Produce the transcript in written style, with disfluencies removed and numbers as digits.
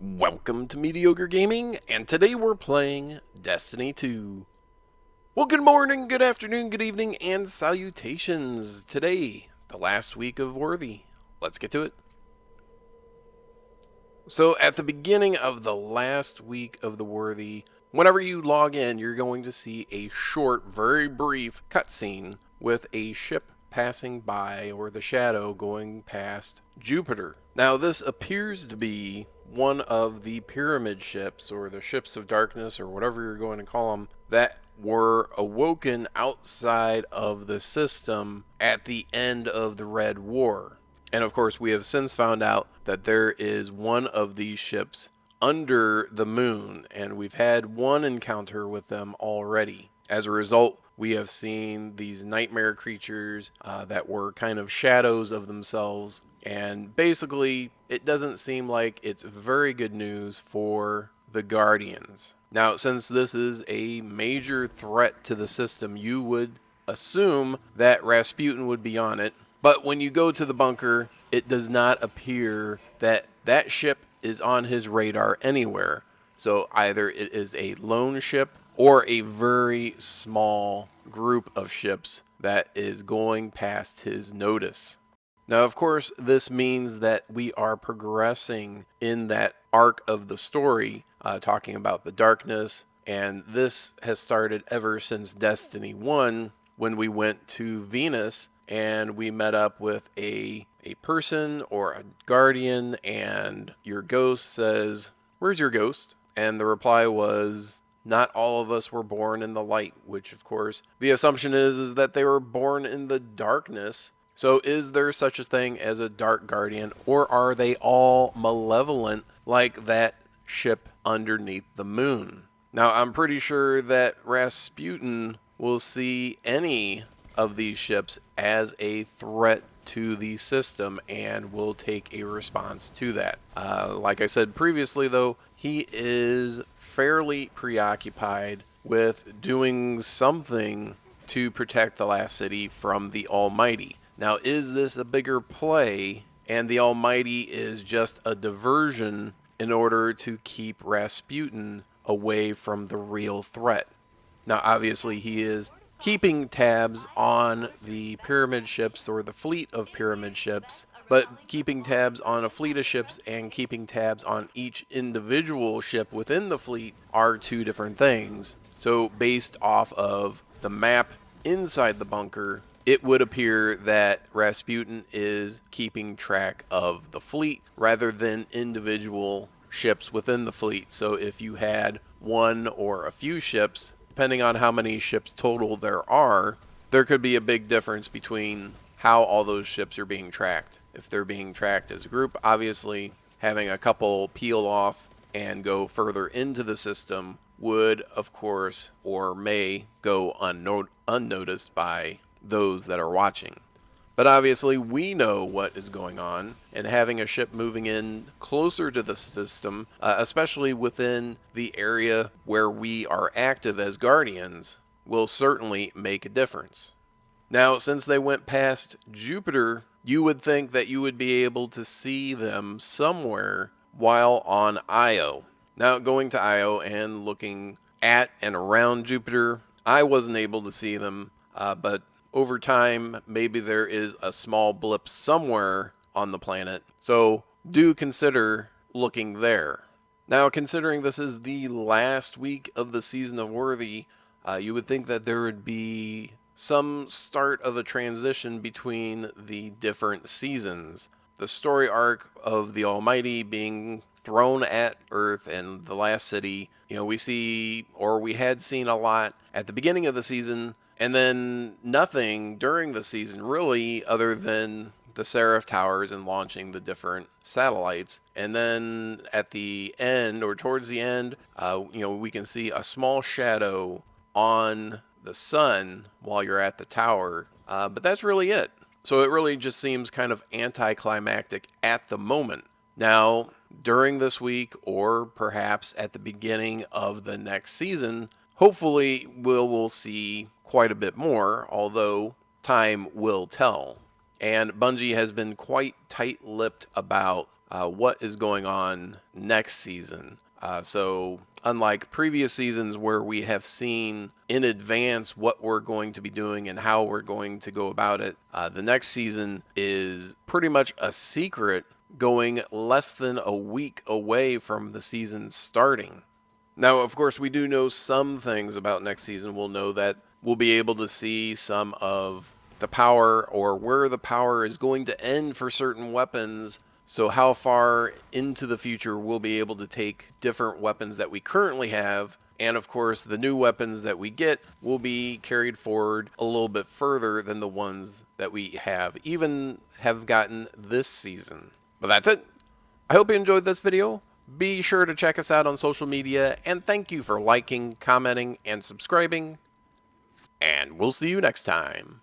Welcome to Mediocre Gaming, and today we're playing Destiny 2. Well, good morning, good afternoon, good evening, and salutations. Today, the last week of Worthy. Let's get to it. So, at the beginning of the last week of the Worthy, whenever you log in, you're going to see a short, very brief cutscene with a ship passing by, or the shadow going past Jupiter. Now, this appears to be one of the pyramid ships, or the ships of darkness, or whatever you're going to call them, that were awoken outside of the system at the end of the Red War. And of course, we have since found out that there is one of these ships under the moon, and we've had one encounter with them already. As a result, we have seen these nightmare creatures that were kind of shadows of themselves, and basically, it doesn't seem like it's very good news for the Guardians. Now, since this is a major threat to the system, you would assume that Rasputin would be on it. But when you go to the bunker, it does not appear that that ship is on his radar anywhere. So either it is a lone ship or a very small group of ships that is going past his notice. Now, of course, this means that we are progressing in that arc of the story, talking about the darkness, and this has started ever since Destiny 1, when we went to Venus and we met up with a person or a guardian, and your ghost says, "Where's your ghost?" And the reply was, "Not all of us were born in the light," which of course the assumption is that they were born in the darkness. So is there such a thing as a dark guardian, or are they all malevolent like that ship underneath the moon? Now, I'm pretty sure that Rasputin will see any of these ships as a threat to the system and will take a response to that. Like I said previously, though, he is fairly preoccupied with doing something to protect the last city from the Almighty. Now, is this a bigger play, and the Almighty is just a diversion in order to keep Rasputin away from the real threat? Now, obviously, he is keeping tabs on the pyramid ships, or the fleet of pyramid ships, but keeping tabs on a fleet of ships and keeping tabs on each individual ship within the fleet are two different things. So, based off of the map inside the bunker, it would appear that Rasputin is keeping track of the fleet rather than individual ships within the fleet. So if you had one or a few ships, depending on how many ships total there are, there could be a big difference between how all those ships are being tracked. If they're being tracked as a group, obviously having a couple peel off and go further into the system would, of course, or may go unnoticed by those that are watching. But obviously, we know what is going on, and having a ship moving in closer to the system, especially within the area where we are active as Guardians, will certainly make a difference. Now, since they went past Jupiter, you would think that you would be able to see them somewhere while on Io. Now, going to Io and looking at and around Jupiter, I wasn't able to see them, but over time, maybe there is a small blip somewhere on the planet, so do consider looking there. Now, considering this is the last week of the season of Worthy, you would think that there would be some start of a transition between the different seasons. The story arc of the Almighty being thrown at Earth and the last city, we see, or we had seen a lot at the beginning of the season, and then nothing during the season really, other than the Seraph Towers and launching the different satellites. And then at the end, or towards the end, we can see a small shadow on the sun while you're at the tower. But that's really it. So it really just seems kind of anticlimactic at the moment. Now, during this week, or perhaps at the beginning of the next season, hopefully we'll see quite a bit more, although time will tell. And Bungie has been quite tight-lipped about what is going on next season. So, unlike previous seasons where we have seen in advance what we're going to be doing and how we're going to go about it, the next season is pretty much a secret going less than a week away from the season starting. Now, of course, we do know some things about next season. We'll know that we'll be able to see some of the power or where the power is going to end for certain weapons. So, how far into the future we'll be able to take different weapons that we currently have. And of course, the new weapons that we get will be carried forward a little bit further than the ones that we even have gotten this season. But that's it. I hope you enjoyed this video. Be sure to check us out on social media, and thank you for liking, commenting, and subscribing. And we'll see you next time.